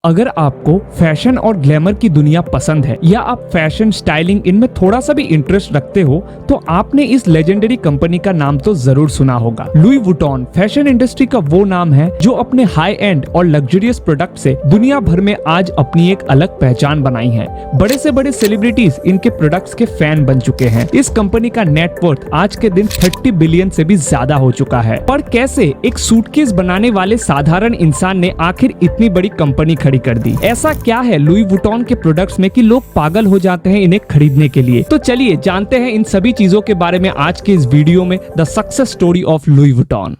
अगर आपको फैशन और ग्लैमर की दुनिया पसंद है या आप फैशन स्टाइलिंग इनमें थोड़ा सा भी इंटरेस्ट रखते हो तो आपने इस लेजेंडरी कंपनी का नाम तो जरूर सुना होगा। लुई वुइटन फैशन इंडस्ट्री का वो नाम है जो अपने हाई एंड और लग्जरियस प्रोडक्ट से दुनिया भर में आज अपनी एक अलग पहचान बनाई है। बड़े से बड़े सेलिब्रिटीज इनके प्रोडक्ट्स के फैन बन चुके हैं। इस कंपनी का नेटवर्थ आज के दिन 30 बिलियन से भी ज्यादा हो चुका है। पर कैसे एक सूटकेस बनाने वाले साधारण इंसान ने आखिर इतनी बड़ी कंपनी खड़ी कर दी? ऐसा क्या है लुई वुइटन के प्रोडक्ट्स में कि लोग पागल हो जाते हैं इन्हें खरीदने के लिए? तो चलिए जानते हैं इन सभी चीजों के बारे में आज के इस वीडियो में, the success story of Louis Vuitton.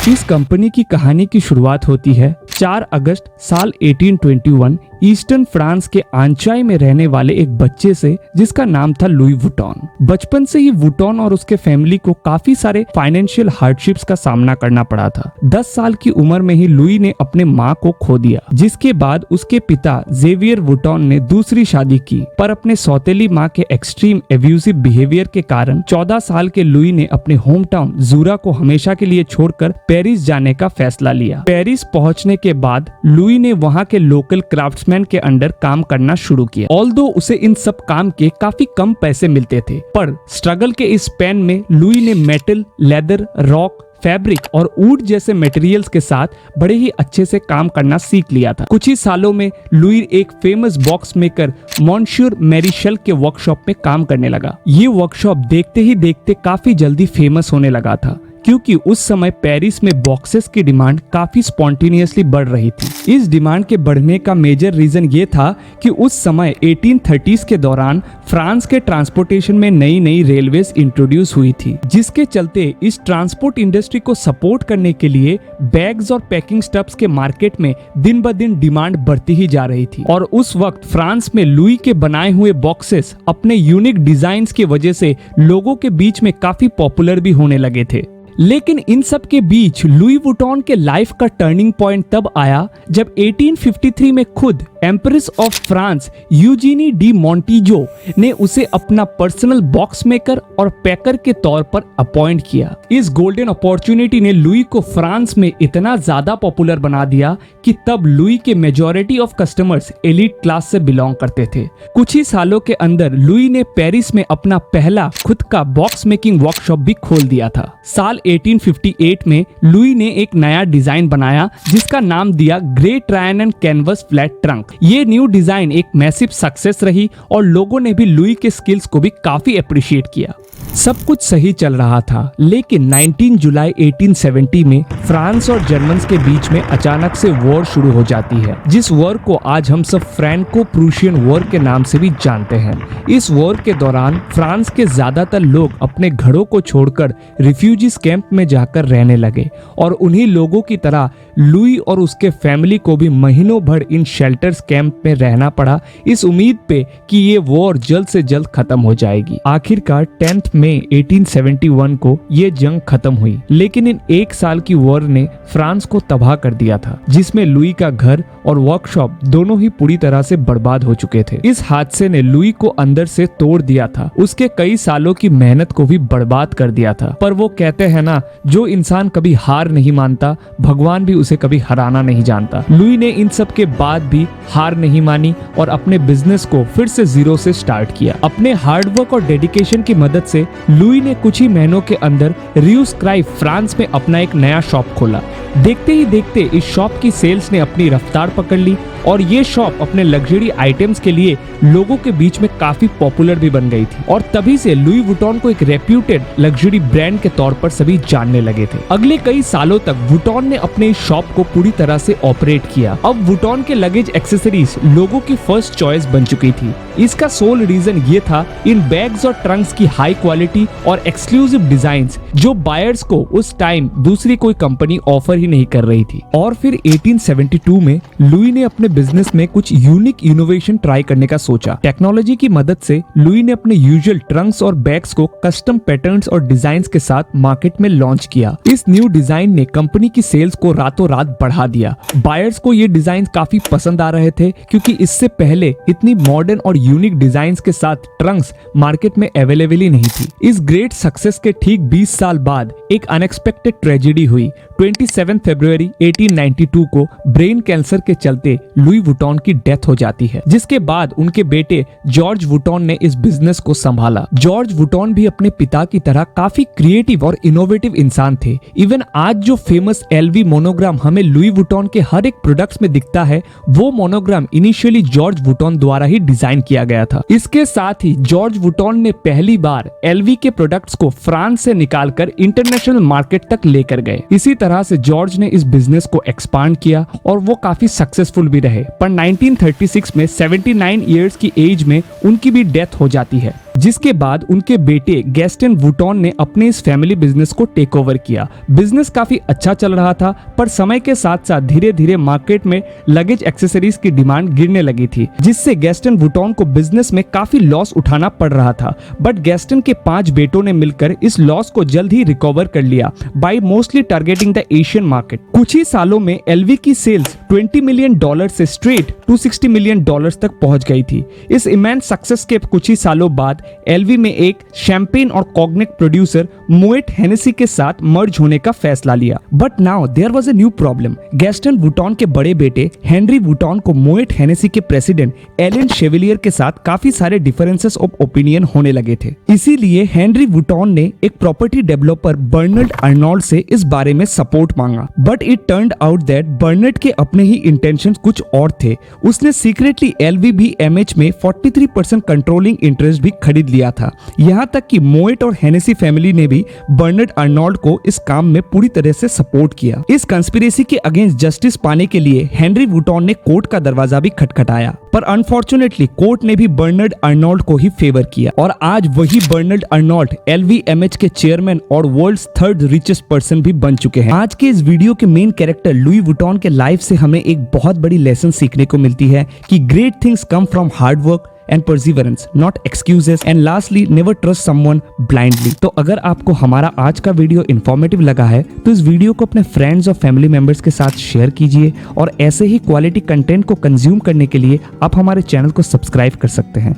इस कंपनी की कहानी की शुरुआत होती है 4 अगस्त साल 1821 ईस्टर्न फ्रांस के आंचाई में रहने वाले एक बच्चे से जिसका नाम था लुई वुइटन। बचपन से ही वुइटन और उसके फैमिली को काफी सारे फाइनेंशियल हार्डशिप्स का सामना करना पड़ा था। 10 साल की उम्र में ही लुई ने अपने माँ को खो दिया, जिसके बाद उसके पिता जेवियर वुइटन ने दूसरी शादी की, पर अपने सौतेली माँ के एक्सट्रीम एब्यूसिव बिहेवियर के कारण 14 साल के लुई ने अपने होम टाउन जूरा को हमेशा के लिए छोड़कर पेरिस जाने का फैसला लिया। पेरिस पहुंचने के बाद लुई ने वहां के लोकल क्राफ्ट्समैन के अंडर काम करना शुरू किया। ऑल्दो उसे इन सब काम के काफी कम पैसे मिलते थे, पर स्ट्रगल के इस स्पैन में लुई ने मेटल, लेदर, रॉक, फैब्रिक और वुड जैसे मटेरियल्स के साथ बड़े ही अच्छे से काम करना सीख लिया था। कुछ ही सालों में लुई एक फेमस बॉक्स मेकर मॉन्स्योर मैरिशल के वर्कशॉप में काम करने लगा। ये वर्कशॉप देखते ही देखते काफी जल्दी फेमस होने लगा था, क्योंकि उस समय पेरिस में बॉक्सेस की डिमांड काफी स्पॉन्टेनियसली बढ़ रही थी। इस डिमांड के बढ़ने का मेजर रीजन ये था कि उस समय 1830s के दौरान फ्रांस के ट्रांसपोर्टेशन में नई नई रेलवेज इंट्रोड्यूस हुई थी, जिसके चलते इस ट्रांसपोर्ट इंडस्ट्री को सपोर्ट करने के लिए बैग्स और पैकिंग स्टफ्स के मार्केट में दिन ब दिन डिमांड बढ़ती ही जा रही थी। और उस वक्त फ्रांस में लुई के बनाए हुए बॉक्सेस अपने यूनिक डिजाइन्स की वजह से लोगों के बीच में काफी पॉपुलर भी होने लगे थे। लेकिन इन सब के बीच लुई वुइटन के लाइफ का टर्निंग पॉइंट तब आया जब 1853 में खुद एम्प्रेस ऑफ फ्रांस यूजीनी डी मॉन्टिजो ने उसे अपना पर्सनल बॉक्स मेकर और पैकर के तौर पर अपॉइंट किया। इस गोल्डन अपॉर्चुनिटी ने लुई को फ्रांस में इतना ज्यादा पॉपुलर बना दिया कि तब लुई के majority of customers elite class से बिलोंग करते थे। कुछ ही सालों के अंदर लुई ने पेरिस में अपना पहला खुद का बॉक्स मेकिंग वर्कशॉप भी खोल दिया था। साल 1858 में लुई ने एक नया डिजाइन बनाया जिसका नाम दिया grey Trianon and canvas flat trunk. ये न्यू डिजाइन एक मैसिव सक्सेस रही और लोगों ने भी लुई के स्किल्स को भी काफी अप्रिशिएट किया। सब कुछ सही चल रहा था, लेकिन 19 जुलाई 1870 में फ्रांस और जर्मन्स के बीच में अचानक से वॉर शुरू हो जाती है, जिस वॉर को आज हम सब फ्रैंको प्रूशियन वॉर के नाम से भी जानते हैं। इस वॉर के दौरान फ्रांस के ज्यादातर लोग अपने घरों को छोड़कर रिफ्यूजीज कैंप में जाकर रहने लगे और उन्हीं लोगों की तरह लुई और उसके फैमिली को भी महीनों भर इन शेल्टर्स कैंप में रहना पड़ा, इस उम्मीद पे कि ये वॉर जल्द से जल्द खत्म हो जाएगी। आखिरकार 10 मई 1871 को ये जंग खत्म हुई, लेकिन इन एक साल की वॉर ने फ्रांस को तबाह कर दिया था, जिसमें लुई का घर और वर्कशॉप दोनों ही पूरी तरह से बर्बाद हो चुके थे। इस हादसे ने लुई को अंदर से तोड़ दिया था, उसके कई सालों की मेहनत को भी बर्बाद कर दिया था। पर वो कहते हैं ना, जो इंसान कभी हार नहीं मानता, भगवान भी उसे कभी हराना नहीं जानता। लुई ने इन सब के बाद भी हार नहीं मानी और अपने बिजनेस को फिर से जीरो से स्टार्ट किया। अपने हार्डवर्क और डेडिकेशन की मदद से लुई ने कुछ ही महीनों के अंदर रियूस क्राइव फ्रांस में अपना एक नया शॉप खोला। देखते ही देखते इस शॉप की सेल्स ने अपनी रफ्तार पकड़ ली और ये शॉप अपने लग्जरी आइटम्स के लिए लोगों के बीच में काफी पॉपुलर भी बन गई थी और तभी से लुई वुइटन को एक रेप्यूटेड लग्जरी ब्रांड के तौर पर सभी जानने लगे थे। अगले कई सालों तक वुइटन ने अपने इस शॉप को पूरी तरह से ऑपरेट किया। अब वुइटन के लगेज एक्सेसरीज लोगों की फर्स्ट चॉइस बन चुकी थी। इसका सोल रीजन ये था इन बैग्स और ट्रंक्स की हाई क्वालिटी और एक्सक्लूसिव डिजाइन्स जो बायर्स को उस टाइम दूसरी कोई कंपनी ऑफर ही नहीं कर रही थी। और फिर 1872 में लुई ने अपने बिजनेस में कुछ यूनिक इनोवेशन ट्राई करने का सोचा। टेक्नोलॉजी की मदद से लुई ने अपने यूजुअल ट्रंक्स और बैग्स को कस्टम पैटर्न्स और डिजाइन्स के साथ मार्केट में लॉन्च किया। इस न्यू डिजाइन ने कंपनी की सेल्स को रातों रात बढ़ा दिया। बायर्स को ये डिजाइन काफी पसंद आ रहे थे, क्योंकि इससे पहले इतनी मॉडर्न और यूनिक डिजाइन्स के साथ ट्रंक्स मार्केट में अवेलेबल ही नहीं थी। इस ग्रेट सक्सेस के ठीक 20 साल बाद एक अनएक्सपेक्टेड ट्रेजेडी हुई। 27 फरवरी 1892 को ब्रेन कैंसर के चलते लुई वुइटन की डेथ हो जाती है, जिसके बाद उनके बेटे जॉर्ज वुइटन ने इस बिजनेस को संभाला। जॉर्ज वुइटन भी अपने पिता की तरह काफी क्रिएटिव और इनोवेटिव इंसान थे। इवन आज जो फेमस एलवी मोनोग्राम हमें लुई वुइटन के हर एक प्रोडक्ट्स में दिखता है, वो मोनोग्राम इनिशियली जॉर्ज वुइटन द्वारा ही डिजाइन किया गया था। इसके साथ ही जॉर्ज वुइटन ने पहली बार एलवी के प्रोडक्ट्स को फ्रांस से निकालकर इंटरनेशनल मार्केट तक लेकर गए। इसी तरह से जॉर्ज ने इस बिजनेस को एक्सपांड किया और वो काफी सक्सेसफुल भी रहे। पर 1936 में 79 इयर्स की एज में उनकी भी डेथ हो जाती है, जिसके बाद उनके बेटे गैस्टन वुइटन ने अपने इस फैमिली बिजनेस को टेक ओवर किया। बिजनेस काफी अच्छा चल रहा था, पर समय के साथ साथ धीरे धीरे मार्केट में लगेज एक्सेसरीज की डिमांड गिरने लगी थी, जिससे गैस्टन वुइटन को बिजनेस में काफी लॉस उठाना पड़ रहा था। बट गैस्टन के 5 बेटों ने मिलकर इस लॉस को जल्द ही रिकवर कर लिया bye mostly targeting the Asian market. कुछ ही सालों में एलवी की सेल्स $20 मिलियन से स्ट्रेट $260 मिलियन तक पहुंच गई थी। इस इमेंस सक्सेस के कुछ ही सालों बाद एलवी में एक शैंपेन और कॉग्नेक प्रोड्यूसर मोएट हेनेसी के साथ मर्ज होने का फैसला लिया। But now there was a new problem. Gaston Vuitton के बड़े बेटे हेनरी वुइटन को मोएट हेनेसी के प्रेसिडेंट एलन शेवलियर के साथ काफी सारे डिफरेंसेस ऑफ ओपिनियन होने लगे थे। इसीलिए हेनरी वुइटन ने एक प्रॉपर्टी डेवलपर बर्नार्ड अर्नोल्ड से इस बारे में सपोर्ट मांगा। But it turned out that Bernard के अपने ही इंटेंशंस कुछ और थे। उसने सीक्रेटली LVBMH में 43% कंट्रोलिंग इंटरेस्ट भी खरीद लिया था। यहाँ तक कि मोएट और हेनेसी फैमिली ने भी बर्नार्ड अर्नोल्ड को इस काम में पूरी तरह से सपोर्ट किया। इस कंस्पिरेसी के अगेंस्ट जस्टिस पाने के लिए हेनरी वुइटन ने कोर्ट का दरवाजा भी खटखटाया, पर अनफॉर्चुनेटली कोर्ट ने भी बर्नार्ड अर्नोल्ड को ही फेवर किया और आज वही बर्नार्ड अर्नोल्ड LVMH के चेयरमैन और वर्ल्ड्स 3rd रिचेस्ट पर्सन भी बन चुके हैं। आज के इस वीडियो के मेन कैरेक्टर लुई वुइटन के लाइफ से हमें एक बहुत बड़ी लेसन सीखने को मिलती है कि great things come from hard work and perseverance, not excuses, and lastly, never trust someone blindly। तो अगर आपको हमारा आज का वीडियो इन्फॉर्मेटिव लगा है तो इस वीडियो को अपने फ्रेंड्स और फैमिली मेंबर्स के साथ शेयर कीजिए, और ऐसे ही क्वालिटी कंटेंट को कंज्यूम करने के लिए आप हमारे चैनल को सब्सक्राइब कर सकते हैं।